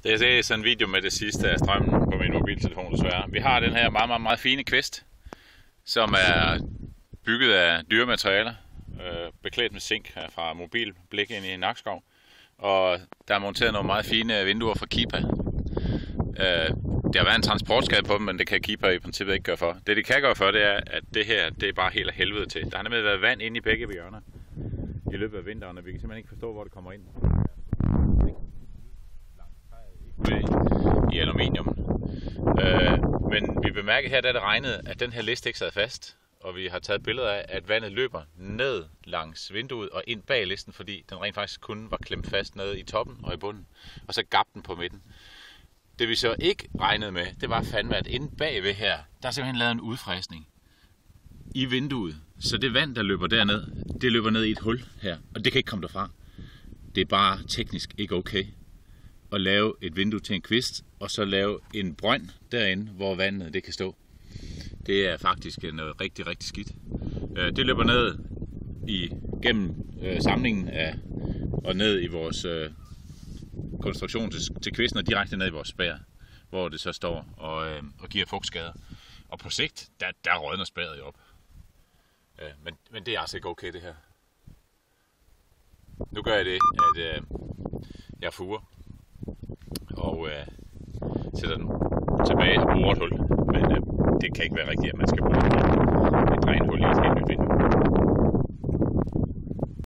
Det er sådan en video med det sidste af strømmen på min mobiltelefon desværre. Vi har den her meget fine kvist, som er bygget af dyrematerialer, beklædt med zink fra Mobilblik ind i Nakskov. Og der er monteret nogle meget fine vinduer fra Keepa. Der har været en transportskade på dem, men det kan Keepa i princippet ikke gøre for. Det de kan gøre for, det er, at det her det er bare helt af helvede til. Der har nemlig været vand inde i begge hjørner i løbet af vinteren, og vi kan simpelthen ikke forstå, hvor det kommer ind. I aluminium. Men vi bemærker her, da det regnede, at den her liste ikke sad fast, og vi har taget billeder af, at vandet løber ned langs vinduet og ind bag listen, fordi den rent faktisk kun var klemt fast nede i toppen og i bunden, og så gab den på midten. Det vi så ikke regnede med, det var fandme, at inde bagved her, der er simpelthen lavet en udfræsning i vinduet, så det vand, der løber derned, det løber ned i et hul her, og det kan ikke komme derfra. Det er bare teknisk ikke okay at lave et vindue til en kvist, og så lave en brønd derinde, hvor vandet det kan stå. Det er faktisk noget rigtig skidt. Det løber ned gennem samlingen af, og ned i vores konstruktion til kvisten og direkte ned i vores spær, hvor det så står og giver fugtskader. Og på sigt, der rådner spæret jo op. Men det er altså ikke okay det her. Nu gør jeg det, at jeg furer og sætter den tilbage og borer et hul. Men det kan ikke være rigtigt, at man skal bruge et drænhul i et helt nyt vind.